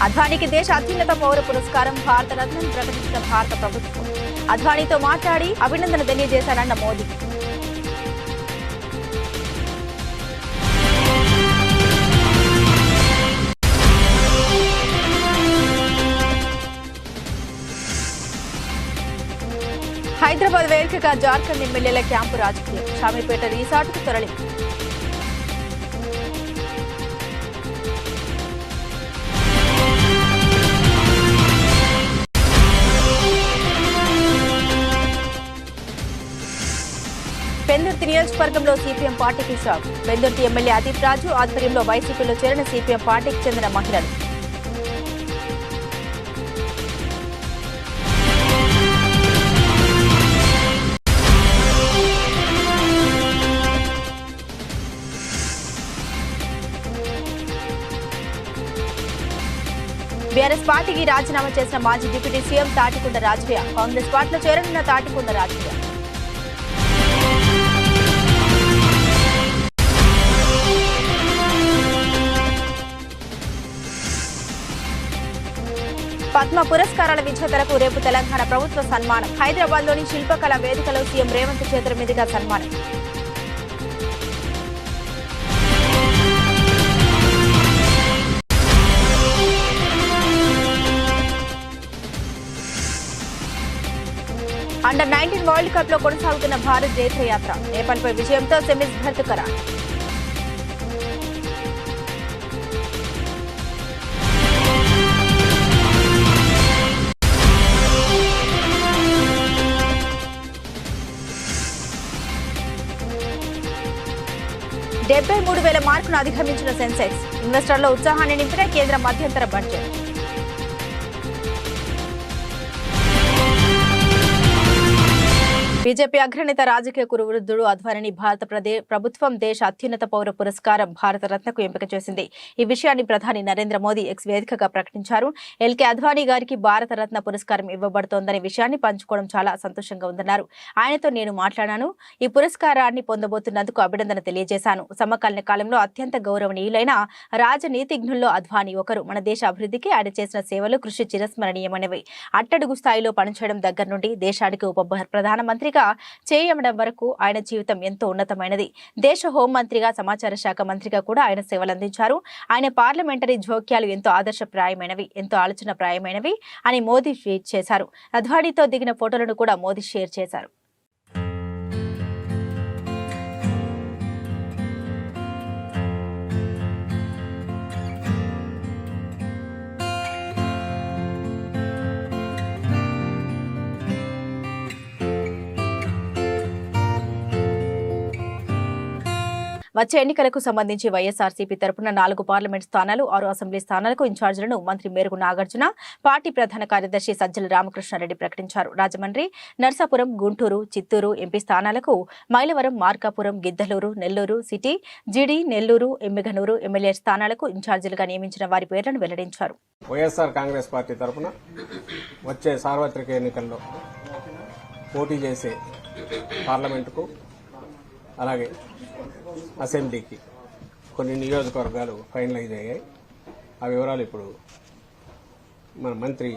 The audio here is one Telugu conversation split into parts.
అద్వానీకి దేశ అత్యున్నత పౌర పురస్కారం భారత రత్నం ప్రకటించిన భారత ప్రభుత్వం. అద్వానీతో మాట్లాడి అభినందన తెలియజేశారన్న మోదీ. హైదరాబాద్ వేదికగా జార్ఖండ్ ఎమ్మెల్యేల క్యాంపు రాజకీయం. షామీర్పేట రిసార్టుకు తరలింపు. పెందుర్తి నియోజకవర్గంలో సిపిఎం పార్టీకి షాక్. పెందుర్తి ఎమ్మెల్యే అదీప్ రాజు ఆధ్వర్యంలో వైసీపీలో చేరిన సిపిఎం పార్టీకి చెందిన మహిళలు. బీఆర్ఎస్ పార్టీకి రాజీనామా చేసిన మాజీ డిప్యూటీ సీఎం తాటికొండ రాజయ్య. కాంగ్రెస్ పార్టీలో చేరనున్న తాటికొండ రాజయ్య. పద్మ పురస్కారాల విజేతలకు రేపు తెలంగాణ ప్రభుత్వ సన్మానం. హైదరాబాద్లోని శిల్పకళా వేదికలో సీఎం రేవంత్ చేతుల మీదుగా సన్మానం. అండర్-19 వరల్డ్ కప్ లో కొనసాగుతున్న భారత్ జైత్రయాత్ర. నేపాల్పై విజయంతో సెమీస్ భర్తీ ఖరారు. $73,000 మార్కును అధిగమించిన సెన్సెక్స్. ఇన్వెస్టర్ల ఉత్సాహాన్ని నింపిన కేంద్ర మధ్యంతర బడ్జెట్. బీజేపీ అగ్రనేత రాజకీయ కురువృద్ధుడు అద్వానీని భారత ప్రభుత్వం దేశ అత్యున్నత పౌర పురస్కారం భారత రత్నకు ఎంపిక చేసింది. ఈ విషయాన్ని ప్రధాని నరేంద్ర మోదీ ఎక్స్ వేదికగా ప్రకటించారు. ఎల్కే అద్వానీ గారికి భారత రత్న పురస్కారం ఇవ్వబడుతోందనే విషయాన్ని పంచుకోవడం చాలా సంతోషంగా ఉందన్నారు. ఆయనతో నేను మాట్లాడాను. ఈ పురస్కారాన్ని పొందబోతున్నందుకు అభినందన తెలియజేశాను. సమకాలీన కాలంలో అత్యంత గౌరవనీయులైన రాజనీతిజ్ఞుల్లో అద్వానీ ఒకరు. మన దేశ అభివృద్ధికి ఆయన చేసిన సేవలు కృషి చిరస్మరణీయమైనవి. అట్టడుగు స్థాయిలో పనిచేయడం దగ్గర నుండి దేశానికి ఉప ప్రధానమంత్రి చేయడం వరకు ఆయన జీవితం ఎంతో ఉన్నతమైనది. దేశ హోంమంత్రిగా, సమాచార శాఖ మంత్రిగా కూడా ఆయన సేవలందించారు. ఆయన పార్లమెంటరీ జోక్యాలు ఎంతో ఆదర్శప్రాయమైనవి, ఎంతో ఆలోచనప్రాయమైనవి అని మోదీ ట్వీట్ చేశారు. అద్వానీతో దిగిన ఫోటోలను కూడా మోదీ షేర్ చేశారు. వచ్చే ఎన్నికలకు సంబంధించి వైఎస్ఆర్సీపీ తరపున 4 పార్లమెంట్ స్థానాలు, 6 అసెంబ్లీ స్థానాలకు ఇన్ఛార్జీలను మంత్రి మేరుగు నాగార్జున, పార్టీ ప్రధాన కార్యదర్శి సజ్జల రామకృష్ణారెడ్డి ప్రకటించారు. రాజమండ్రి, నర్సాపురం, గుంటూరు, చిత్తూరు ఎంపీ స్థానాలకు Mylavaram, Markapuram, Giddalur, Nellore city, GD, Nellore, Emmiganur MLA స్థానాలకు ఇన్ఛార్జీలుగా నియమించిన వారి పేర్లను వెల్లడించారు. వైఎస్ఆర్ కాంగ్రెస్ పార్టీ తరపున వచ్చే సార్వత్రిక ఎన్నికల్లో పోటీ చేసే పార్లమెంటుకు, అలాగే అసెంబ్లీకి కొన్ని నియోజకవర్గాలు ఫైనలైజ్ అయ్యాయి. ఆ వివరాలు ఇప్పుడు మన మంత్రి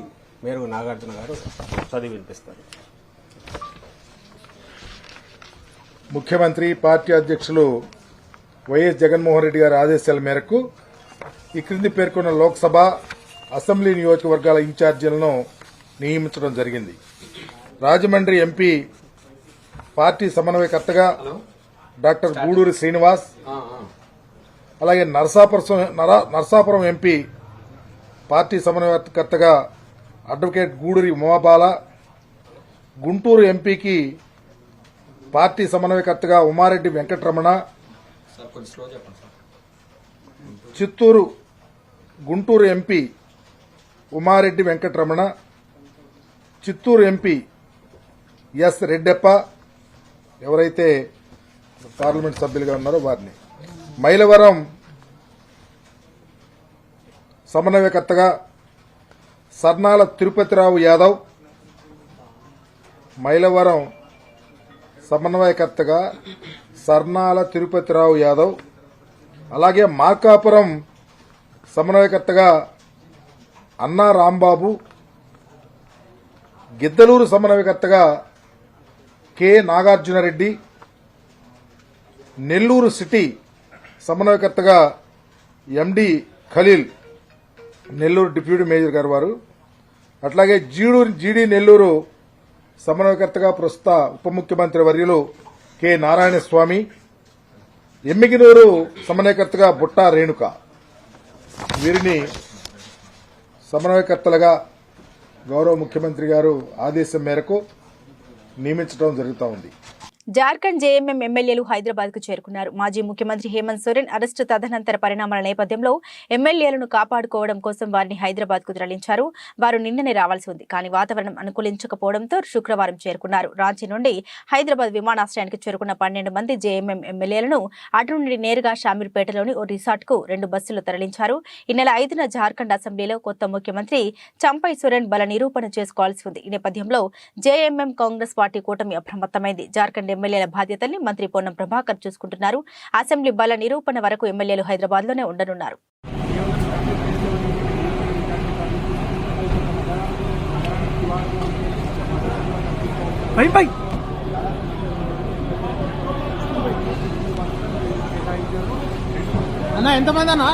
మేరుగు నాగార్జున గారు చదివి వినిపిస్తారు. ముఖ్యమంత్రి, పార్టీ అధ్యక్షులు వైఎస్ జగన్మోహన్ రెడ్డి గారి ఆదేశాల మేరకు ఈ క్రింది పేర్కొన్న లోక్సభ, అసెంబ్లీ నియోజకవర్గాల ఇన్ఛార్జీలను నియమించడం జరిగింది. రాజమండ్రి ఎంపీ పార్టీ సమన్వయకర్తగా డాక్టర్ గూడూరి శ్రీనివాస్, అలాగే నర్సాపురం ఎంపీ పార్టీ సమన్వయకర్తగా అడ్వకేట్ గూడూరి ఉమాబాల, గుంటూరు ఎంపీకి పార్టీ సమన్వయకర్తగా Ummareddy Venkataramana, Guntur MP Ummareddy Venkataramana, Chittoor MP S Reddeppa, ఎవరైతే పార్లమెంట్ సభ్యులుగా ఉన్నారో వారిని, మైలవరం సమన్వయకర్తగా సర్నాల తిరుపతిరావు యాదవ్, మైలవరం సమన్వయకర్తగా సర్నాల తిరుపతిరావు యాదవ్, అలాగే మార్కాపురం సమన్వయకర్తగా అన్నా రాంబాబు, గిద్దలూరు సమన్వయకర్తగా కె నాగార్జునరెడ్డి, నెల్లూరు సిటీ సమన్వయకర్తగా ఎండి ఖలీల్, నెల్లూరు డిప్యూటీ మేయర్ గారు వారు. అట్లాగే జీడీ నెల్లూరు సమన్వయకర్తగా ప్రస్తుత ఉప ముఖ్యమంత్రి వర్యులు కె నారాయణస్వామి, ఎమ్మిగినూరు సమన్వయకర్తగా బుట్టా రేణుక, వీరిని సమన్వయకర్తలుగా గౌరవ ముఖ్యమంత్రి గారు ఆదేశం మేరకు నియమించడం జరుగుతూ ఉంది. జార్ఖండ్ జేఎంఎం ఎమ్మెల్యేలు హైదరాబాద్ కు చేరుకున్నారు. మాజీ ముఖ్యమంత్రి హేమంత్ సోరెన్ అరెస్టు తదనంతర పరిణామాల నేపథ్యంలో ఎమ్మెల్యేలను కాపాడుకోవడం కోసం వారిని హైదరాబాద్ కు తరలించారు. వారు నిన్ననే రావాల్సి ఉంది, కానీ వాతావరణం అనుకూలించకపోవడంతో శుక్రవారం చేరుకున్నారు. రాంచీ నుండి హైదరాబాద్ విమానాశ్రయానికి చేరుకున్న 12 మంది జేఎంఎం ఎమ్మెల్యేలను అటు నుండి నేరుగా షామీర్పేటలోని ఓ రిసార్ట్ కు 2 బస్సులు తరలించారు. ఈ నెల 5న జార్ఖండ్ అసెంబ్లీలో కొత్త ముఖ్యమంత్రి చంపై సోరెన్ బల నిరూపణ చేసుకోవాల్సి ఉంది. ఈ నేపథ్యంలో జేఎంఎం కాంగ్రెస్ పార్టీ కూటమి అప్రమత్తమైంది. జార్ఖండ్ ఎమ్మెల్యేల బాధ్యతల్ని మంత్రి పొన్నం ప్రభాకర్ చూసుకుంటున్నారు. అసెంబ్లీ బల నిరూపణ వరకు ఎమ్మెల్యేలు హైదరాబాద్ లోనే ఉండనున్నారు. అన్నా ఎంతమంది అన్నా?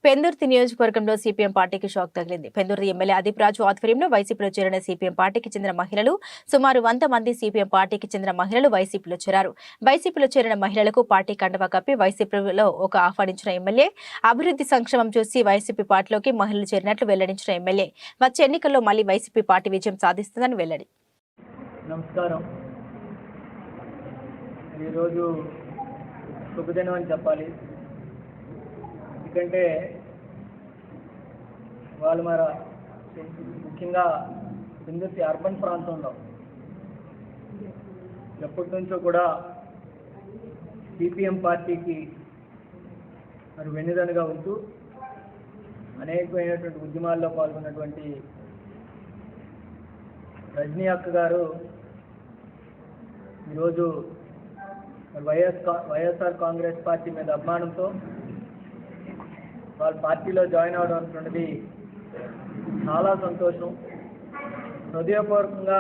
పెందుర్తి నియోజకవర్గంలో సిపిఎం పార్టీకి షాక్ తగిలింది. పెందుర్తి ఎమ్మెల్యే అదీప్ రాజు ఆధ్వర్యంలో వైసీపీలో చేరిన సిపిఎం పార్టీకి చెందిన మహిళలు సుమారు 100 మంది సిపిఎం పార్టీకి చెందిన మహిళలు వైసీపీలో చేరారు. వైసీపీలో చేరిన మహిళలకు పార్టీ కండవా కప్పి వైసీపీలో ఒక ఆహ్వానించిన ఎమ్మెల్యే, అభివృద్ధి సంక్షేమం చూసి వైసీపీ పార్టీలోకి మహిళలు చేరినట్లు వెల్లడించిన ఎమ్మెల్యే వచ్చే ఎన్నికల్లో మళ్లీ వైసీపీ పార్టీ విజయం సాధిస్తుందని వెల్లడి. నమస్కారం. ఈరోజు శుభదినం అని చెప్పాలి. ఎందుకంటే వాళ్ళు ముఖ్యంగా పెందుర్తి అర్బన్ ప్రాంతంలో ఎప్పటి నుంచో కూడా సిపిఎం పార్టీకి వెన్నుదన్నుగా ఉంటూ అనేకమైనటువంటి ఉద్యమాల్లో పాల్గొన్నటువంటి రజనీ అక్క గారు ఈరోజు వైఎస్ఆర్ కాంగ్రెస్ పార్టీ మీద అభిమానంతో వాళ్ళ పార్టీలో జాయిన్ అవడం అనేటువంటిది చాలా సంతోషం. హృదయపూర్వకంగా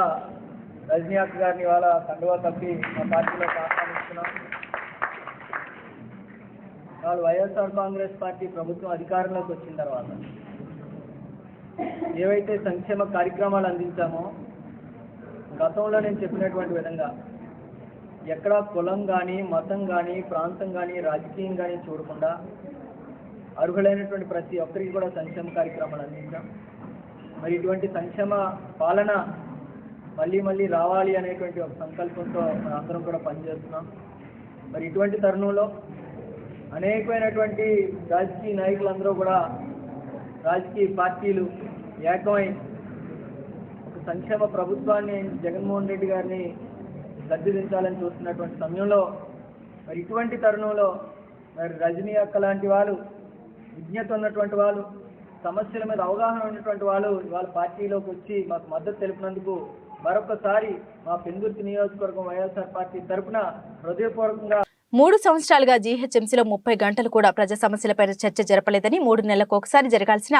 రజనీ అక్క గారిని వాళ్ళ కండువా కప్పి మా పార్టీలో ఆహ్వానిస్తున్నాం. వాళ్ళు వైఎస్ఆర్ కాంగ్రెస్ పార్టీ ప్రభుత్వం అధికారంలోకి వచ్చిన తర్వాత ఏవైతే సంక్షేమ కార్యక్రమాలు అందించామో గతంలో నేను చెప్పినటువంటి విధంగా ఎక్కడా కులం కానీ, మతం కానీ, ప్రాంతం కానీ, రాజకీయం కానీ చూడకుండా అర్హులైనటువంటి ప్రతి ఒక్కరికి కూడా సంక్షేమ కార్యక్రమాలు అందించాం. మరి ఇటువంటి సంక్షేమ పాలన మళ్ళీ రావాలి అనేటువంటి ఒక సంకల్పంతో అందరం కూడా పనిచేస్తున్నాం. మరి ఇటువంటి తరుణంలో అనేకమైనటువంటి రాజకీయ నాయకులందరూ కూడా రాజకీయ పార్టీలు ఏకమై ఒక సంక్షేమ ప్రభుత్వాన్ని జగన్మోహన్ రెడ్డి గారిని గద్దెదించాలని చూస్తున్నటువంటి సమయంలో మరి ఇటువంటి తరుణంలో మరి రజనీ అక్క లాంటి వాళ్ళు, విజ్ఞత ఉన్నటువంటి వాళ్ళు, సమస్యల మీద అవగాహన ఉన్నటువంటి వాళ్ళు వాళ్ళ పార్టీలోకి వచ్చి మాకు మద్దతు తెలిపినందుకు మరొకసారి మా పెందుర్తి నియోజకవర్గం వైఎస్ఆర్ పార్టీ తరఫున హృదయపూర్వకంగా 3 సంవత్సరాలుగా జీహెచ్ఎంసీలో 30 గంటలు కూడా ప్రజా సమస్యలపై చర్చ జరపలేదని, 3 నెలలకు ఒకసారి జరగాల్సిన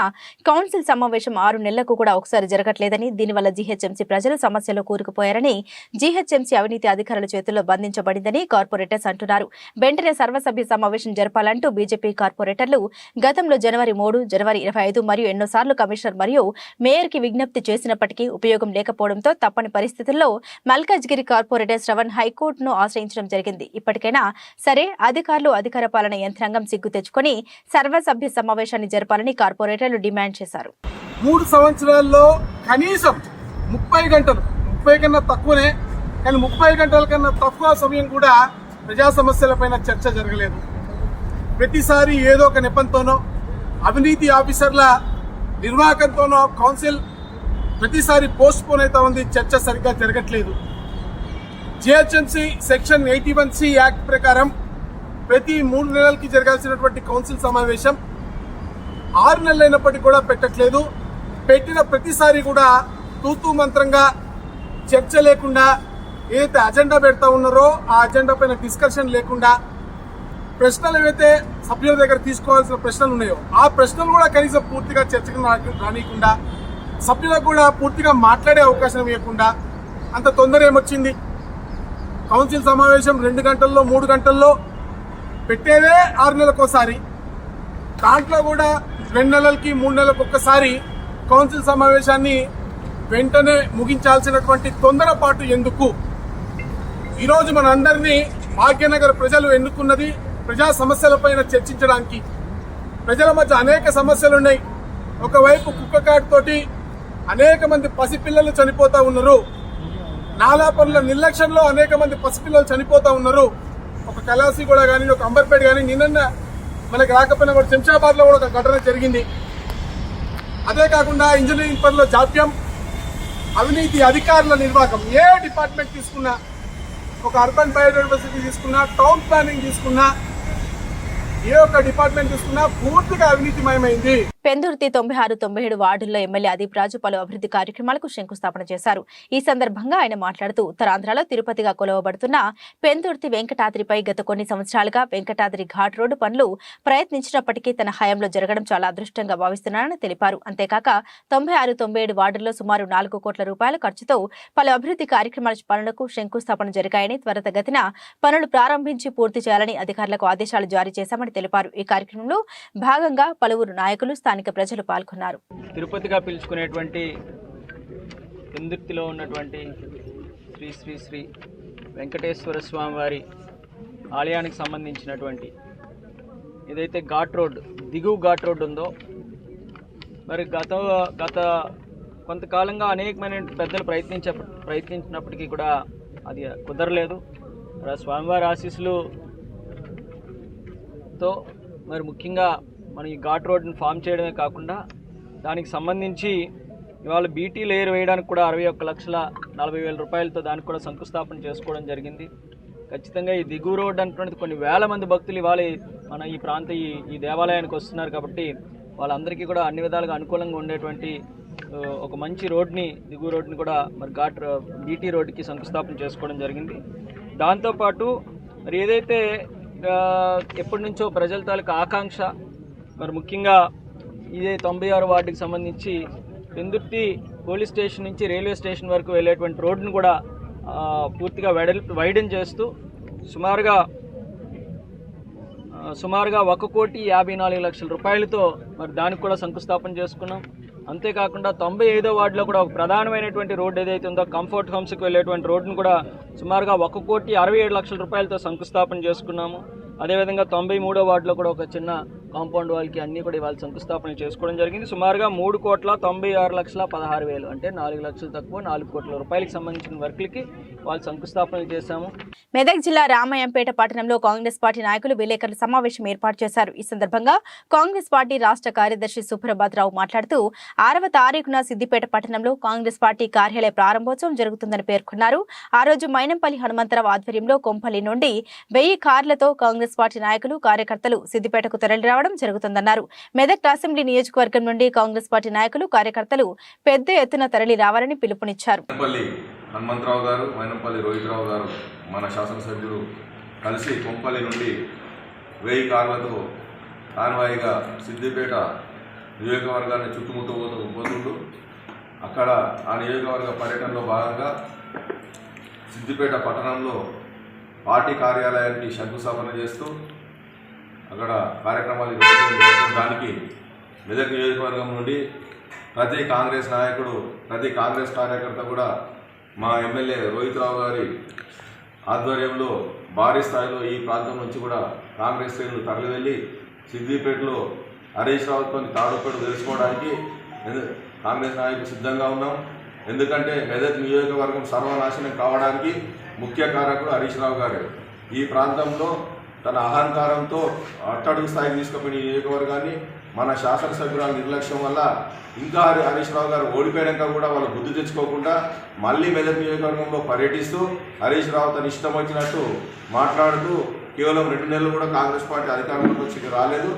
కౌన్సిల్ సమావేశం 6 నెలలకు కూడా ఒకసారి జరగట్లేదని, దీనివల్ల జీహెచ్ఎంసీ ప్రజలు సమస్యలో కూరుకుపోయారని, జీహెచ్ఎంసీ అవినీతి అధికారుల చేతుల్లో బంధించబడిందని కార్పొరేటర్స్ అంటున్నారు. వెంటనే సర్వసభ్య సమావేశం జరపాలంటూ బీజేపీ కార్పొరేటర్లు గతంలో జనవరి 3, జనవరి 25 మరియు ఎన్నోసార్లు కమిషనర్ మరియు మేయర్కి విజ్ఞప్తి చేసినప్పటికీ ఉపయోగం లేకపోవడంతో తప్పని పరిస్థితుల్లో మల్కాజ్గిరి కార్పొరేటర్ శ్రవణ్ హైకోర్టును ఆశ్రయించడం జరిగింది. ఇప్పటికైనా సరే అధికారులు, అధికార పాలన యంత్రాంగం సిగ్గు తెచ్చుకొని సర్వసభ్య సమావేశాన్ని జరపాలని కార్పొరేటర్లు డిమాండ్ చేశారు. 3 సంవత్సరాల్లో కనీసం 30 గంటలు, 30 కన్నా తక్కువనే, కానీ 30 గంటల కన్నా తక్కువ సమయం కూడా ప్రజా సమస్యలపైన చర్చ జరగలేదు. ప్రతిసారి ఏదో ఒక నెపంతోనో అవినీతి ఆఫీసర్ల నిర్వాహకంతోనో కౌన్సిల్ ప్రతిసారి పోస్ట్ పోన్ అవుతా ఉంది. చర్చ సరిగ్గా జరగట్లేదు. జిహెచ్ఎంసీ సెక్షన్ 81C యాక్ట్ ప్రకారం ప్రతి 3 నెలలకి జరగాల్సినటువంటి కౌన్సిల్ సమావేశం 6 నెలలు అయినప్పటికీ కూడా పెట్టట్లేదు. పెట్టిన ప్రతిసారి కూడా తూతూ మంత్రంగా చర్చ లేకుండా ఏదైతే అజెండా పెడతా ఉన్నారో ఆ అజెండా పైన డిస్కషన్ లేకుండా ప్రశ్నలు ఏవైతే సభ్యుల దగ్గర తీసుకోవాల్సిన ప్రశ్నలు ఉన్నాయో ఆ ప్రశ్నలు కూడా కనీసం పూర్తిగా చర్చకు రానియకుండా సభ్యులకు కూడా పూర్తిగా మాట్లాడే అవకాశం ఇవ్వకుండా అంత తొందర ఏమొచ్చింది? కౌన్సిల్ సమావేశం 2 గంటల్లో 3 గంటల్లో పెట్టేదే 6 నెలలకోసారి. దాంట్లో కూడా 2 నెలలకి 3 నెలలకు ఒక్కసారి కౌన్సిల్ సమావేశాన్ని వెంటనే ముగించాల్సినటువంటి తొందరపాటు ఎందుకు? ఈరోజు మనందరినీ భాగ్యనగర్ ప్రజలు ఎన్నుకున్నది ప్రజా సమస్యలపైన చర్చించడానికి. ప్రజల మధ్య అనేక సమస్యలు ఉన్నాయి. ఒకవైపు కుక్కకాటు తోటి అనేక మంది పసిపిల్లలు చనిపోతా ఉన్నారు. నాలా పనుల నిర్లక్ష్యంలో అనేక మంది పసిపిల్లలు చనిపోతా ఉన్నారు. ఒక కలాసిగూడ కానీ ఒక అంబర్పేట కానీ నిన్న మనకి రాకపోయినా కూడా శంషాబాద్ లో కూడా ఒక ఘటన జరిగింది. అదే కాకుండా ఇంజనీరింగ్ పనుల జాప్యం, అవినీతి అధికారుల నిర్వాహకం. ఏ డిపార్ట్మెంట్ తీసుకున్నా, ఒక అర్బన్ బయోడైవర్సిటీ తీసుకున్నా, టౌన్ ప్లానింగ్ తీసుకున్నా, ఏ ఒక్క డిపార్ట్మెంట్ తీసుకున్నా పూర్తిగా అవినీతిమయమైంది. పెందుర్తి 96, 97 వార్డుల్లో ఎమ్మెల్యే అదీప్ రాజు పలు అభివృద్ధి కార్యక్రమాలకు శంకుస్థాపన చేశారు. ఈ సందర్భంగా ఆయన మాట్లాడుతూ ఉత్తరాంధ్రలో తిరుపతిగా కొలవబడుతున్న పెందుర్తి వెంకటాద్రిపై గత కొన్ని సంవత్సరాలుగా వెంకటాద్రి ఘాట్ రోడ్డు పనులు ప్రయత్నించినప్పటికీ తన హయాంలో జరగడం చాలా అదృష్టంగా భావిస్తున్నానని తెలిపారు. అంతేకాక 96, 97 వార్డుల్లో సుమారు 4 కోట్ల రూపాయల ఖర్చుతో పలు అభివృద్ధి కార్యక్రమాల పనులకు శంకుస్థాపన జరిగాయని, త్వరితగతిన పనులు ప్రారంభించి పూర్తి చేయాలని అధికారులకు ఆదేశాలు జారీ చేశామని తెలిపారు. ఈ కార్యక్రమంలో భాగంగా పలువురు నాయకులు, స్థానిక ప్రజలు పాల్గొన్నారు. తిరుపతిగా పిలుచుకునేటువంటి పెందుర్తిలో ఉన్నటువంటి శ్రీ శ్రీ శ్రీ వెంకటేశ్వర స్వామి వారి ఆలయానికి సంబంధించినటువంటి ఏదైతే ఘాట్ రోడ్, దిగువ ఘాట్ రోడ్ ఉందో, మరి గత కొంతకాలంగా అనేకమైన పెద్దలు ప్రయత్నించినప్పటికీ కూడా అది కుదరలేదు. స్వామివారి ఆశీస్సులతో మరి ముఖ్యంగా మనం ఈ ఘాట్ రోడ్ని ఫామ్ చేయడమే కాకుండా దానికి సంబంధించి ఇవాళ బీటీ లేయర్ వేయడానికి కూడా 61,40,000 రూపాయలతో దానికి కూడా శంకుస్థాపన చేసుకోవడం జరిగింది. ఖచ్చితంగా ఈ దిగువ రోడ్ అంటున్నది కొన్ని వేల మంది భక్తులు ఇవాళ మన ఈ ఈ దేవాలయానికి వస్తున్నారు కాబట్టి వాళ్ళందరికీ కూడా అన్ని విధాలుగా అనుకూలంగా ఉండేటువంటి ఒక మంచి రోడ్ని, దిగువ రోడ్ని కూడా మరి బీటీ రోడ్డుకి శంకుస్థాపన చేసుకోవడం జరిగింది. దాంతోపాటు మరి ఏదైతే ఎప్పటి నుంచో ప్రజల తాలూకు ఆకాంక్ష, మరి ముఖ్యంగా ఇదే 96 వార్డుకి సంబంధించి పెందుర్తి పోలీస్ స్టేషన్ నుంచి రైల్వే స్టేషన్ వరకు వెళ్ళేటువంటి రోడ్డును కూడా పూర్తిగా వైడెన్ చేస్తూ సుమారుగా 1,54,00,000 రూపాయలతో మరి దానికి కూడా శంకుస్థాపన చేసుకున్నాం. అంతేకాకుండా 95వ వార్డులో కూడా ఒక ప్రధానమైనటువంటి రోడ్డు ఏదైతే ఉందో కంఫర్ట్ హోమ్స్కి వెళ్ళేటువంటి రోడ్డును కూడా సుమారుగా 1,67,00,000 రూపాయలతో శంకుస్థాపన చేసుకున్నాము. అదేవిధంగా 93వ వార్డులో కూడా ఒక చిన్న కాంపౌండ్ వాల్కి అన్నీ కూడా ఇవాళ శంకుస్థాపన చేసుకోవడం జరిగింది. సుమారుగా 3,96,16,000 అంటే 4 లక్షలు తక్కువ 4 కోట్ల రూపాయలకు సంబంధించిన వర్క్లకి వాళ్ళు శంకుస్థాపనలు చేశాము. మెదక్ జిల్లా రామాయంపేట పట్టణంలో కాంగ్రెస్ పార్టీ నాయకులు విలేకరుల సమావేశం ఏర్పాటు చేశారు. ఈ సందర్భంగా కాంగ్రెస్ పార్టీ రాష్ట్ర కార్యదర్శి సుప్రభాతరావు మాట్లాడుతూ 6వ తారీఖున సిద్దిపేట పట్టణంలో కాంగ్రెస్ పార్టీ కార్యాలయ ప్రారంభోత్సవం జరుగుతుందని పేర్కొన్నారు. ఆ రోజు మైనంపల్లి హనుమంతరావు ఆధ్వర్యంలో కొంపల్లి నుండి 1000 కార్లతో కాంగ్రెస్ పార్టీ నాయకులు, కార్యకర్తలు సిద్దిపేటకు తరలి రావడం జరుగుతుందన్నారు. మెదక్ అసెంబ్లీ నియోజకవర్గం నుండి కాంగ్రెస్ పార్టీ నాయకులు, కార్యకర్తలు పెద్ద ఎత్తున తరలి రావాలని పిలుపునిచ్చారు. హనుమంతరావు గారు, మైనంపల్లి రోహితరావు గారు, మన శాసనసభ్యులు కలిసి కొంపల్లి నుండి 1000 కార్లతో కాన్వాయిగా సిద్దిపేట నియోజకవర్గాన్ని చుట్టుముట్టబోతుంటూ అక్కడ ఆ నియోజకవర్గ పర్యటనలో భాగంగా సిద్దిపేట పట్టణంలో పార్టీ కార్యాలయానికి శంకుస్థాపన చేస్తూ అక్కడ కార్యక్రమాలు దానికి మెదక్ నియోజకవర్గం నుండి ప్రతి కాంగ్రెస్ నాయకుడు, ప్రతి కాంగ్రెస్ కార్యకర్త కూడా మా ఎమ్మెల్యే రోహితరావు గారి ఆధ్వర్యంలో భారీ స్థాయిలో ఈ ప్రాంతం నుంచి కూడా కాంగ్రెస్ శ్రేణులు తరలి వెళ్ళి సిద్దిపేటలో హరీష్ రావుతో తాడుపేట తెలుసుకోవడానికి కాంగ్రెస్ నాయకులు సిద్ధంగా ఉన్నాం. ఎందుకంటే మెదక్ నియోజకవర్గం సర్వనాశనం కావడానికి ముఖ్య కారకుడు హరీష్ రావు గారు. ఈ ప్రాంతంలో తన అహంకారంతో అట్టడుగు స్థాయికి తీసుకుపోయిన ఈ నియోజకవర్గాన్ని మన శాసనసభ్యురాల నిర్లక్ష్యం వల్ల ఇంకా హరీష్ రావు గారు ఓడిపోయాక కూడా వాళ్ళు బుద్ధి తెచ్చుకోకుండా మళ్ళీ మెదక్ నియోజకవర్గంలో పర్యటిస్తూ హరీష్ రావు తన ఇష్టం వచ్చినట్టు మాట్లాడుతూ కేవలం 2 నెలలు కూడా కాంగ్రెస్ పార్టీ అధికారంలోకి వచ్చి రాలేదు.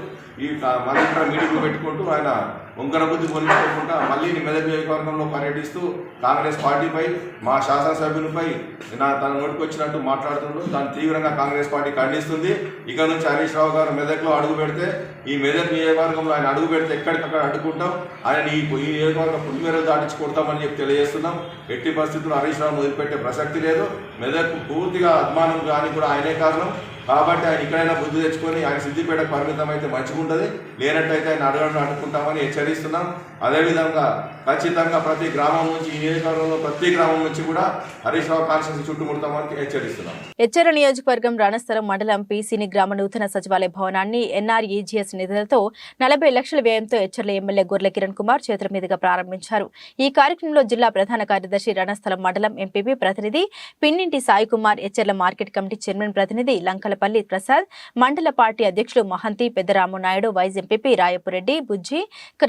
ఈ మళ్ళీ ఇక్కడ మీటింగ్లు పెట్టుకుంటూ ఆయన వంకర బుద్ధి పొందుకోకుండా మళ్ళీ మెదక్ నియోజకవర్గంలో పర్యటిస్తూ కాంగ్రెస్ పార్టీపై మా శాసనసభ్యునిపై తన నోటికి వచ్చినట్టు మాట్లాడుతుంటూ దాన్ని తీవ్రంగా కాంగ్రెస్ పార్టీ ఖండిస్తుంది. ఇక నుంచి హరీష్ రావు గారు మెదక్లో అడుగు పెడితే ఈ మెదక్ నియోజకవర్గంలో ఆయన అడుగు పెడితే ఎక్కడికక్కడ అడ్డుకుంటాం, ఆయన ఈ నియోజకవర్గం పులిమేరలు దాటించి కొడతామని చెప్పి తెలియజేస్తున్నాం. ఎట్టి పరిస్థితుల్లో హరీష్ రావును వదిలిపెట్టే ప్రసక్తి లేదు. మెదక్ పూర్తిగా అభిమానం కానీ కూడా ఆయనే కారణం. కాబట్టి ఆయన ఇక్కడైనా బుద్ధి తెచ్చుకొని ఆయన సిద్దిపేటకు పరిమితం అయితే మంచిగుంటుంది, లేనట్టయితే ఆయన అడుగుకుంటామని హెచ్చరిస్తున్నాం. అదేవిధంగా ఖచ్చితంగా ప్రతి గ్రామం నుంచి ఈ నియోజకవర్గంలో ప్రతి గ్రామం నుంచి కూడా హరీష్ రావు కాన్స్టిట్యూన్సీ చుట్టుముడతామని హెచ్చరిస్తున్నాం. ఎచ్చర నియోజకవర్గం రాణస్థలం మండలం పీసీని గ్రామ నూతన సచివాలయ భవనాన్ని ఎన్ఆర్ఈజీఎస్ నిధులతో 40 లక్షల వ్యయంతో ఎచ్చర్ల ఎమ్మెల్యే గొర్ల కిరణ్ కుమార్ చేతుల మీదుగా ప్రారంభించారు. ఈ కార్యక్రమంలో జిల్లా ప్రధాన కార్యదర్శి రాణస్థలం మండలం ఎంపీపీ ప్రతినిధి Pinninti Sai Kumar, Etcherla market committee chairman ప్రతినిధి లంకలపల్లి ప్రసాద్, మండల పార్టీ అధ్యక్షులు మహంతి పెద్దరాము నాయుడు, వైస్ ఎంపీపీ రాయపురెడ్డి బుజ్జి,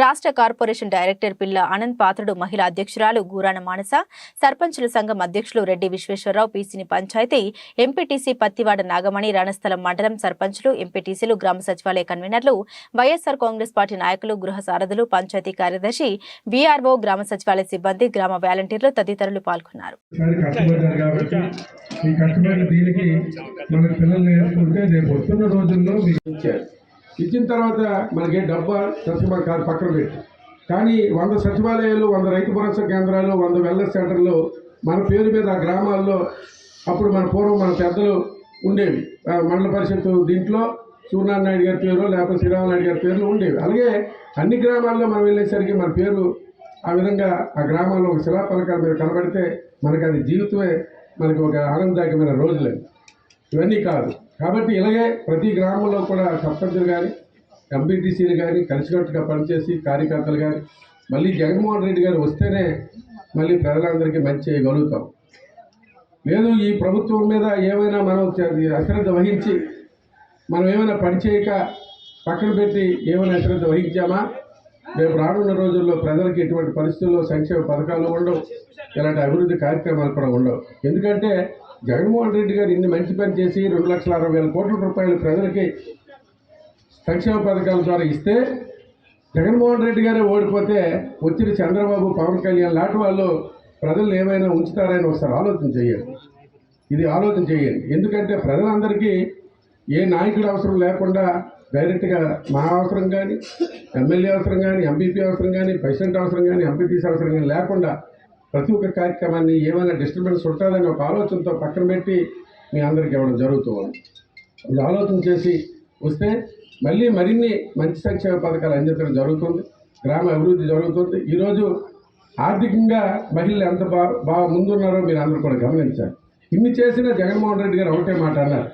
రాష్ట్ర కార్పొరేషన్ డైరెక్టర్ పిల్ల ఆనంద్ పాత్రుడు, మహిళా అధ్యక్షురాలు గూరాన మానస, సర్పంచుల సంఘం అధ్యక్షులు రెడ్డి విశ్వేశ్వరరావు, పీసీని పంచాయతీ ఎంపీటీసీ పత్తివాడ నాగమణి, రణస్థలం మండలం సర్పంచులు, ఎంపీటీసీలు, గ్రామ సచివాలయ కన్వీనర్లు, వైఎస్ఆర్ కాంగ్రెస్ పార్టీ నాయకులు, గృహ సారథులు, పంచాయతీ కార్యదర్శి, వీఆర్ఓ, గ్రామ సచివాలయ సిబ్బంది, గ్రామ వాలంటీర్లు తదితరులు పాల్గొన్నారు. ఇచ్చిన తర్వాత మనకి డబ్బా సచివాలయం కాదు పక్కన పెట్టి, కానీ 100 సచివాలయాలు, 100 రైతు భరోసా కేంద్రాలు, 100 వెల్నెస్ సెంటర్లు మన పేరు మీద ఆ గ్రామాల్లో అప్పుడు పూర్వం మన పెద్దలు ఉండేవి. మండల పరిషత్ దీంట్లో సూర్యనారాయణ నాయుడు గారి పేరు లేకపోతే శ్రీరామ నాయుడు గారి పేర్లు ఉండేవి. అలాగే అన్ని గ్రామాల్లో మనం వెళ్ళేసరికి మన పేరు ఆ విధంగా ఆ గ్రామాల్లో ఒక శిలాఫలకాల మీద కనబడితే మనకు అది జీవితమే మనకి ఒక ఆనందదాయకమైన రోజులేదు. ఇవన్నీ కాదు. కాబట్టి ఇలాగే ప్రతి గ్రామంలో కూడా సర్పంచులు కానీ ఎంపీటీసీలు కానీ కలిసికట్టుగా పనిచేసి కార్యకర్తలు కానీ మళ్ళీ జగన్మోహన్ రెడ్డి గారు వస్తేనే మళ్ళీ ప్రజలందరికీ మంచి చేయగలుగుతాం. లేదు ఈ ప్రభుత్వం మీద ఏమైనా మనం అశ్రద్ధ వహించి మనం ఏమైనా పని చేయక పక్కన పెట్టి ఏమైనా అశ్రద్ధ వహించామా, రేపు రానున్న రోజుల్లో ప్రజలకు ఎటువంటి పరిస్థితుల్లో సంక్షేమ పథకాలు ఉండవు, ఇలాంటి అభివృద్ధి కార్యక్రమాలు కూడా ఉండవు. ఎందుకంటే జగన్మోహన్ రెడ్డి గారు ఇన్ని మంచి పని చేసి 2,60,000 కోట్ల రూపాయలు ప్రజలకి సంక్షేమ పథకాల ద్వారా ఇస్తే జగన్మోహన్ రెడ్డి గారే ఓడిపోతే వచ్చిన చంద్రబాబు, పవన్ కళ్యాణ్ లాంటి వాళ్ళు ప్రజలు ఏమైనా ఉంచుతారని ఒకసారి ఆలోచన చేయండి. ఇది ఆలోచన చేయండి. ఎందుకంటే ప్రజలందరికీ ఏ నాయకుడు అవసరం లేకుండా డైరెక్ట్గా మా అవసరం కానీ, ఎమ్మెల్యే అవసరం కానీ, ఎంపీపీ అవసరం కానీ, ప్రెసిడెంట్ అవసరం కానీ, ఎంపీటీసీ అవసరం కానీ లేకుండా ప్రతి ఒక్క కార్యక్రమాన్ని ఏమైనా డిస్టర్బెన్స్ ఉంటుందని ఒక ఆలోచనతో పక్కన పెట్టి మీ అందరికి ఇవ్వడం జరుగుతుంది. ఇది ఆలోచన చేసి వస్తే మళ్ళీ మరిన్ని మంచి సంక్షేమ పథకాలు అందించడం జరుగుతుంది, గ్రామ అభివృద్ధి జరుగుతుంది. ఈరోజు ఆర్థికంగా మహిళలు ఎంత బాగా ముందున్నారో మీరు అందరూ కూడా గమనించారు. ఇన్ని చేసిన జగన్మోహన్ రెడ్డి గారు ఒకటే మాట అన్నారు.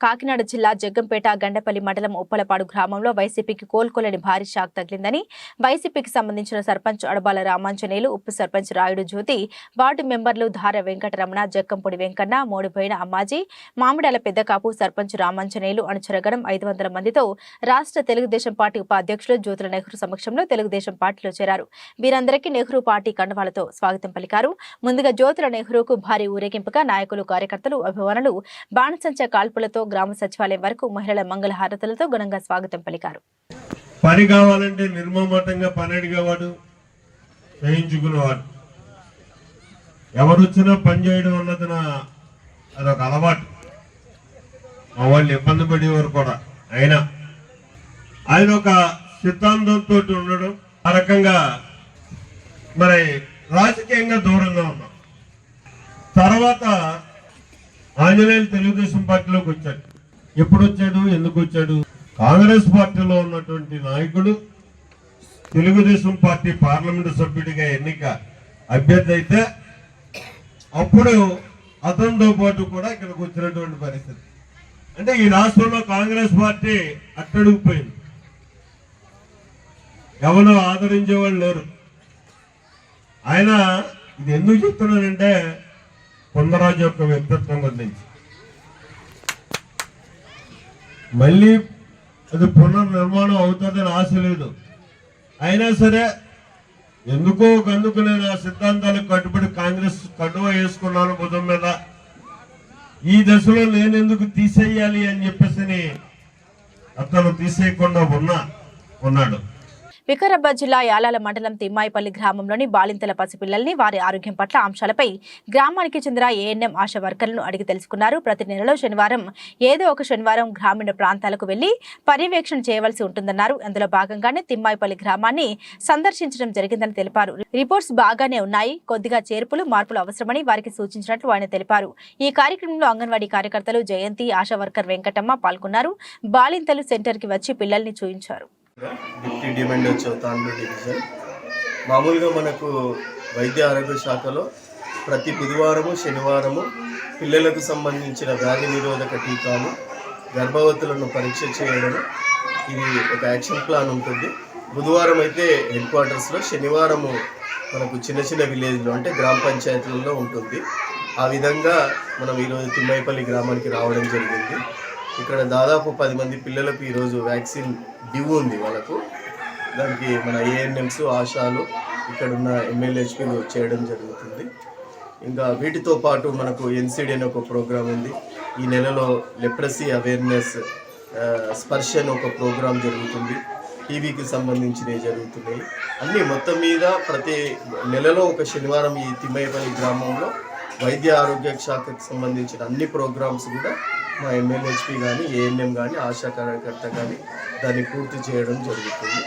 కాకినాడ జిల్లా జగ్గంపేట గండపల్లి మండలం ఉప్పలపాడు గ్రామంలో వైసీపీకి కోలుకోలేని భారీ షాక్ తగిలిందని వైసీపీకి సంబంధించిన సర్పంచ్ అడబాల రామాంజనేయులు, ఉప సర్పంచ్ రాయుడు జ్యోతి, వార్డు మెంబర్లు ధార వెంకటరమణ, జక్కంపొడి వెంకన్న, మోడిపోయిన అమ్మాజీ, మామిడాల పెద్దకాపు, సర్పంచ్ రామాంజనేయులు అనుచరగణం 500 మందితో రాష్ట్ర తెలుగుదేశం పార్టీ ఉపాధ్యక్షులు జ్యోతుల నెహ్రూ సమక్షంలో తెలుగుదేశం పార్టీలో చేరారు. వీరందరికీ నెహ్రూ పార్టీ కండవాలతో స్వాగతం పలికారు. ముందుగా జ్యోతుల నెహ్రూకు భారీ ఊరేగింపుగా నాయకులు, కార్యకర్తలు, అభిమానులు బాణసంచ కాల్పులతో గ్రామ సచివాలయం వరకు మహిళల మంగళహారతులతో ఘనంగా స్వాగతం పలికారు. పని కావాలంటే నిర్మమతంగా పని అడిగేవాడు, చేయించుకునేవాడు. ఎవరు వచ్చినా పని చేయడం అన్నది అదొక అలవాటు. మా వాళ్ళు ఇబ్బంది పడేవారు కూడా. అయినా ఆయన ఒక సిద్ధాంతంతో ఉండడం, ఆ రకంగా మరి రాజకీయంగా దూరంగా ఉన్నాం. తర్వాత ఆంజనేయులు తెలుగుదేశం పార్టీలోకి వచ్చాడు. ఎప్పుడు వచ్చాడు, ఎందుకు వచ్చాడు? కాంగ్రెస్ పార్టీలో ఉన్నటువంటి నాయకుడు తెలుగుదేశం పార్టీ పార్లమెంటు సభ్యుడిగా ఎన్నిక అభ్యర్థి అయితే అప్పుడు అతనితో పాటు కూడా ఇక్కడికి వచ్చినటువంటి పరిస్థితి. అంటే ఈ రాష్ట్రంలో కాంగ్రెస్ పార్టీ అట్టడుగుపోయింది, ఎవరు ఆదరించేవాళ్ళు లేరు. ఆయన ఇది ఎందుకు చెప్తున్నానంటే కొందరాజు యొక్క వ్యక్తిత్వం గురించి. మళ్ళీ అది పునర్నిర్మాణం అవుతుందని ఆశ లేదు. అయినా సరే ఎందుకో అందుకు నేను ఆ సిద్ధాంతాలకు కట్టుబడి కాంగ్రెస్ కండువ వేసుకున్నాను భుజం మీద. ఈ దశలో నేను ఎందుకు తీసేయాలి అని చెప్పేసి అతను తీసేయకుండా ఉన్నాడు. వికారాబాద్ జిల్లా యాలాల మండలం తిమ్మాయిపల్లి గ్రామంలోని బాలింతల పసిపిల్లల్ని వారి ఆరోగ్యం పట్ల అంశాలపై గ్రామానికి చెందిన ఏఎన్ఎం ఆశా వర్కర్లను అడిగి తెలుసుకున్నారు. ప్రతి నెలలో శనివారం ఏదో ఒక శనివారం గ్రామీణ ప్రాంతాలకు వెళ్లి పర్యవేక్షణ చేయవలసి ఉంటుందన్నారు. అందులో భాగంగానే తిమ్మాయిపల్లి గ్రామాన్ని సందర్శించడం జరిగిందని తెలిపారు. రిపోర్ట్స్ బాగానే ఉన్నాయి, కొద్దిగా చేర్పులు మార్పులు అవసరమని వారికి సూచించినట్లు ఆయన తెలిపారు. ఈ కార్యక్రమంలో అంగన్వాడీ కార్యకర్తలు జయంతి, ఆశా వర్కర్ వెంకటమ్మ పాల్గొన్నారు. బాలింతలు సెంటర్ కి వచ్చి పిల్లల్ని చూయించారు. డిప్టీ డిమాండ్ వచ్చే తాండూరు డివిజన్. మామూలుగా మనకు వైద్య ఆరోగ్య శాఖలో ప్రతి బుధవారము శనివారము పిల్లలకు సంబంధించిన వ్యాధి నిరోధక టీకాలు, గర్భవతులను పరీక్ష చేయడం, ఇది ఒక యాక్షన్ ప్లాన్ ఉంటుంది. బుధవారం అయితే హెడ్ క్వార్టర్స్లో, శనివారము మనకు చిన్న చిన్న విలేజ్లో అంటే గ్రామ పంచాయతీలలో ఉంటుంది. ఆ విధంగా మనం ఈరోజు తిమ్మాయిపల్లి గ్రామానికి రావడం జరిగింది. ఇక్కడ దాదాపు 10 మంది పిల్లలకు ఈరోజు వ్యాక్సిన్ డ్యూ ఉంది వాళ్ళకు. దానికి మన ఏఎన్ఎంస్, ఆశాలు, ఇక్కడున్న ఎమ్మెల్యేహెచ్పీలు చేయడం జరుగుతుంది. ఇంకా వీటితో పాటు మనకు ఎన్సిడి అనే ఒక ప్రోగ్రాం ఉంది. ఈ నెలలో లెప్రసీ అవేర్నెస్ స్పర్శ అని ఒక ప్రోగ్రాం జరుగుతుంది. టీవీకి సంబంధించినవి జరుగుతున్నాయి. అన్నీ మొత్తం మీద ప్రతి నెలలో ఒక శనివారం ఈ తిమ్మాయిపల్లి గ్రామంలో వైద్య ఆరోగ్య శాఖకు సంబంధించిన అన్ని ప్రోగ్రామ్స్ కూడా మా ఎమ్మెల్యేహెచ్పీ కానీ, ఏఎన్ఎం కానీ, ఆశా కార్యకర్త కానీ దాన్ని పూర్తి చేయడం జరుగుతుంది.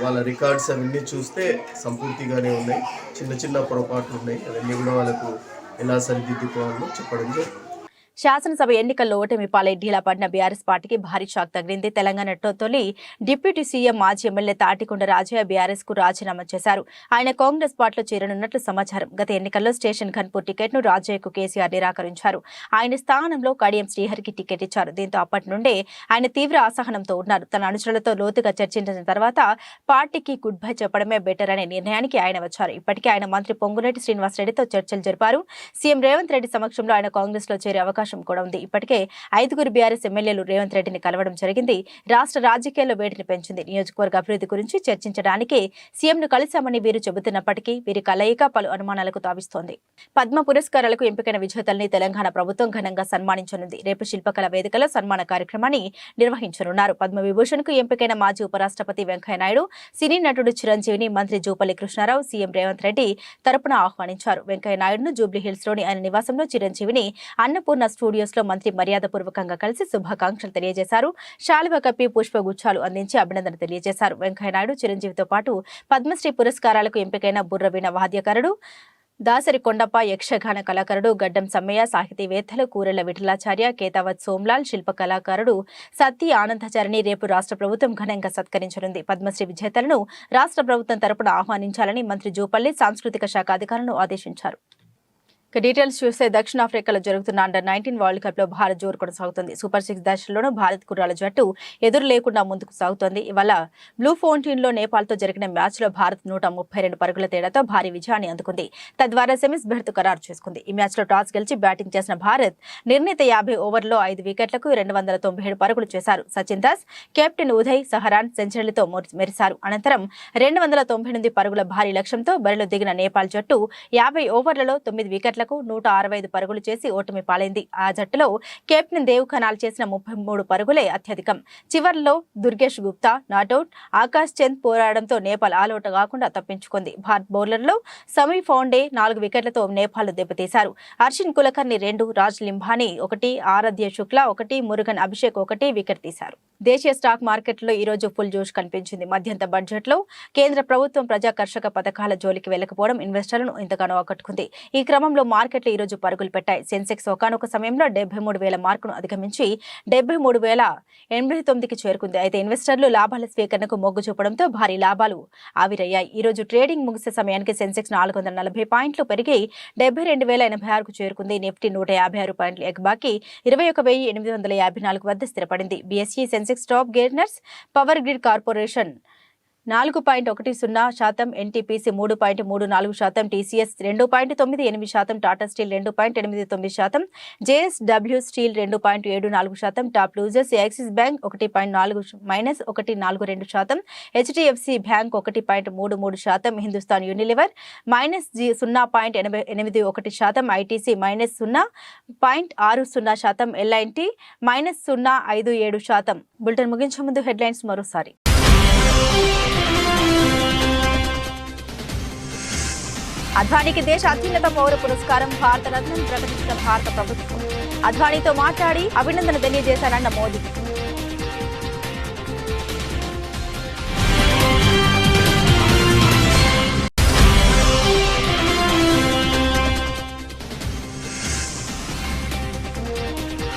వాళ్ళ రికార్డ్స్ అవన్నీ చూస్తే సంపూర్తిగానే ఉన్నాయి. చిన్న చిన్న పొరపాట్లు ఉన్నాయి. అవన్నీ కూడా వాళ్ళకు ఎలా సరిదిద్దుకోవాలో చెప్పడం జరుగుతుంది. శాసనసభ ఎన్నికల్లో ఓటమి పాలై ఢీలా పడిన బీఆర్ఎస్ పార్టీకి భారీ షాక్ తగిలింది. తెలంగాణలో తొలి డిప్యూటీ సీఎం మాజీ ఎమ్మెల్యే తాటికొండ రాజయ్య బీఆర్ఎస్ కు రాజీనామా చేశారు. ఆయన కాంగ్రెస్ పార్టీలో చేరనున్నట్లు సమాచారం. గత ఎన్నికల్లో స్టేషన్ ఘన్పూర్ టికెట్ ను రాజయ్యకు కేసీఆర్ నిరాకరించారు. ఆయన స్థానంలో కడియం శ్రీహరికి టికెట్ ఇచ్చారు. దీంతో అప్పటి నుండే ఆయన తీవ్ర అసహనంతో ఉన్నారు. తన అనుచరులతో లోతుగా చర్చించిన తర్వాత పార్టీకి గుడ్ బై చెప్పడమే బెటర్ అనే నిర్ణయానికి ఆయన వచ్చారు. ఇప్పటికే ఆయన మంత్రి పొంగులేటి శ్రీనివాసరెడ్డితో చర్చలు జరిపారు. సీఎం రేవంత్ రెడ్డి సమక్షంలో ఆయన కాంగ్రెస్ లో చేరే అవకాశం కూడా ఉంది. ఇప్పటికే 5 బీఆర్ఎస్ ఎమ్మెల్యేలు రేవంత్ రెడ్డిని కలవడం జరిగింది. రాష్ట్ర రాజకీయాల్లో వేడిని పెంచింది. నియోజకవర్గ అభివృద్ధి గురించి చర్చించడానికి సీఎంను కలిశామని వీరు చెబుతున్నప్పటికీ వీరి కలయిక పలు అనుమానాలకు తావిస్తోంది. పద్మ పురస్కారాలకు ఎంపికైన విజేతల్ని తెలంగాణ ప్రభుత్వం ఘనంగా సన్మానించనుంది. రేపు శిల్పకళ వేదికలో సన్మాన కార్యక్రమాన్ని నిర్వహించనున్నారు. పద్మ విభూషణ్ కు ఎంపికైన మాజీ ఉపరాష్ట్రపతి వెంకయ్యనాయుడు, సినీ నటుడు చిరంజీవిని మంత్రి జూపల్లి కృష్ణారావు సీఎం రేవంత్ రెడ్డి తరపున ఆహ్వానించారు. వెంకయ్యనాయుడును జూబ్లీహిల్స్ లోని ఆయన నివాసంలో చిరంజీవిని అన్నపూర్ణ స్టూడియోస్ లో మంత్రి మర్యాదపూర్వకంగా కలిసి శుభాకాంక్షలు తెలియజేశారు. శాలువ కప్పి పుష్పగుచ్చాలు అందించి అభినందన తెలియజేశారు. వెంకయ్యనాయుడు చిరంజీవితో పాటు పద్మశ్రీ పురస్కారాలకు ఎంపికైన బుర్రవీణ వాద్యకారుడు, దాసరి కొండప్ప, యక్షగాన కళాకారుడు గడ్డం సమ్మయ్య, సాహితీవేత్తలు కూరెళ్ల విఠలాచార్య, కేతావత్ సోమ్లాల్, శిల్ప కళాకారుడు సత్తి ఆనందాచారిని రేపు రాష్ట్ర ప్రభుత్వం ఘనంగా సత్కరించనుంది. పద్మశ్రీ విజేతలను రాష్ట్ర ప్రభుత్వం తరపున ఆహ్వానించాలని మంత్రి జూపల్లి సాంస్కృతిక శాఖ అధికారులను ఆదేశించారు. డీటెయిల్స్ చూస్తే దక్షిణాఫ్రికాలో జరుగుతున్న అండర్-19 వరల్డ్ కప్ లో భారత్ జోరు కొనసాగుతుంది. సూపర్ 6 దశలోనూ భారత్ కుర్రాల జట్టు ఎదురు లేకుండా ముందుకు సాగుతోంది. ఇవాళ బ్లూ ఫౌంటైన్ లో నేపాల్ తో జరిగిన మ్యాచ్ లో భారత్ 132 పరుగుల తేడాతో భారీ విజయాన్ని అందుకుంది. తద్వారా సెమీస్ బెర్త్ ఖరారు చేసుకుంది. ఈ మ్యాచ్ లో టాస్ గెలిచి బ్యాటింగ్ చేసిన భారత్ నిర్ణీత 50 ఓవర్లలో 5 వికెట్లకు 297 పరుగులు చేశారు. సచిన్ దాస్, కెప్టెన్ ఉదయ్ సహరాన్ సెంచరీలతో మెరిశారు. అనంతరం 298 పరుగుల భారీ లక్ష్యంతో బరిలో దిగిన నేపాల్ జట్టు 50 ఓవర్లలో 9 వికెట్లకు 165 పరుగులు చేసి ఓటమి పాలైంది. ఆ జట్టులో కెప్టెన్ దేవ్ ఖనాల్ చేసిన 33 పరుగులే అత్యధికం. చివర్లో దుర్గేష్ గుప్తా నాటౌట్, ఆకాష్ చంద్ పోరాడంతో నేపాల్ ఆలౌట్ కాకుండా తప్పించుకుంది. భారత్ బౌలర్లో సమీ ఫౌండే 4 వికెట్లతో నేపాల్ దెబ్బతీశారు. అర్షిన్ కులకర్ని 2, రాజ్ లింబానీ 1, ఆరాధ్య శుక్లా 1, మురుగన్ అభిషేక్ 1 వికెట్ తీశారు. దేశీయ స్టాక్ మార్కెట్లో ఈ రోజు ఫుల్ జోష్ కనిపించింది. మధ్యంత బడ్జెట్ లో కేంద్ర ప్రభుత్వం ప్రజాకర్షక పథకాల జోలికి వెళ్లకపోవడం ఇన్వెస్టర్లను ఎంతగానో ఆకట్టుకుంది. ఈ క్రమంలో మార్కెట్లు ఈ రోజు పరుగులు పెట్టాయి. సెన్సెక్స్ ఒకానొక సమయంలో 73,000 మార్కును అధిగమించి 73,089కి చేరుకుంది. అయితే ఇన్వెస్టర్లు లాభాల స్వీకరణకు మొగ్గు చూపడంతో భారీ లాభాలు ఆవిరయ్యాయి. ఈ రోజు ట్రేడింగ్ ముగిసే సమయానికి సెన్సెక్స్ 440 పాయింట్లు పెరిగి 72,086కు చేరుకుంది. నిఫ్టీ 156 పాయింట్లు ఎగబాకి 21,854 వద్ద స్థిరపడింది. BSE Sensex top gainers power grid corporation 4.10%, NTPC 3.34%, TCS 2.98%, Tata steel 2.89%, JSW steel 2.74%, top losers Axis bank -1.42%, HDFC bank 1.33%, Hindustan Unilever -0.81%, ITC -0.60%, L and T -0.57%. Bulletin ముగించే ముందు హెడ్లైన్స్ మరోసారి. అద్వానీకి దేశ అత్యున్నత పౌర పురస్కారం భారత రత్నం ప్రకటించిన భారత ప్రభుత్వం. అద్వానీతో మాట్లాడి అభినందన తెలియజేశారన్న మోదీ.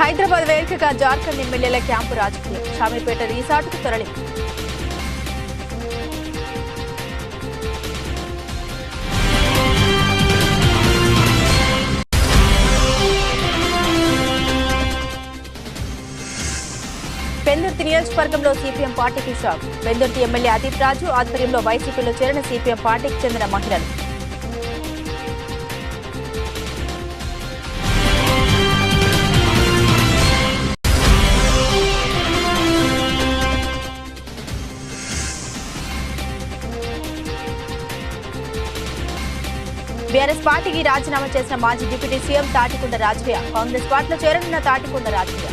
హైదరాబాద్ వేదికగా జార్ఖండ్ ఎమ్మెల్యేల క్యాంపు రాజకీయం. షామీర్పేట రిసార్టుకు తరలింపు. పెందుర్తి నియోజకవర్గంలో సిపిఎం పార్టీకి షాక్. పెందుర్తి ఎమ్మెల్యే అదీప్ రాజు ఆధ్వర్యంలో వైసీపీలో చేరిన సిపిఎం పార్టీకి చెందిన మహిళలు. బీఆర్ఎస్ పార్టీకి రాజీనామా చేసిన మాజీ డిప్యూటీ సీఎం తాటికొండ రాజయ్య. కాంగ్రెస్ పార్టీలో చేరనున్న తాటికొండ రాజయ్య.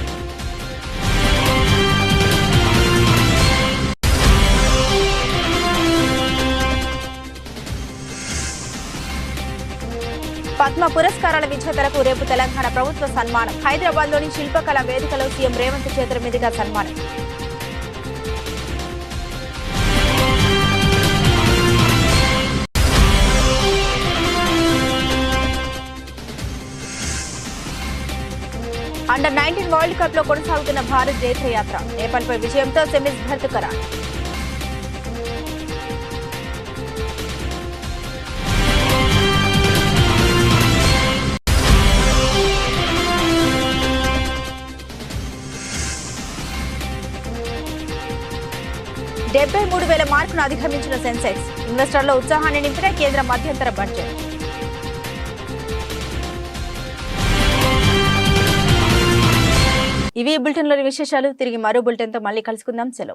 పద్మ పురస్కారాల విజేతలకు రేపు తెలంగాణ ప్రభుత్వ సన్మానం. హైదరాబాద్లోని శిల్పకళా వేదికలో సీఎం రేవంత్ చేతుల మీదుగా సన్మానం. అండర్-19 వరల్డ్ కప్ లో కొనసాగుతున్న భారత్ జైత్రయాత్ర. నేపాల్పై విజయంతో సెమీస్ భర్తీ ఖరారు. $73,000 మార్కును అధిగమించిన సెన్సెక్స్. ఇన్వెస్టర్ల ఉత్సాహాన్ని నింపిన కేంద్ర మధ్యంతర బడ్జెట్. ఇవి బులెటిన్లోని విశేషాలు. తిరిగి మరో బులెటిన్తో మళ్ళీ కలుసుకుందాం. సెలవు.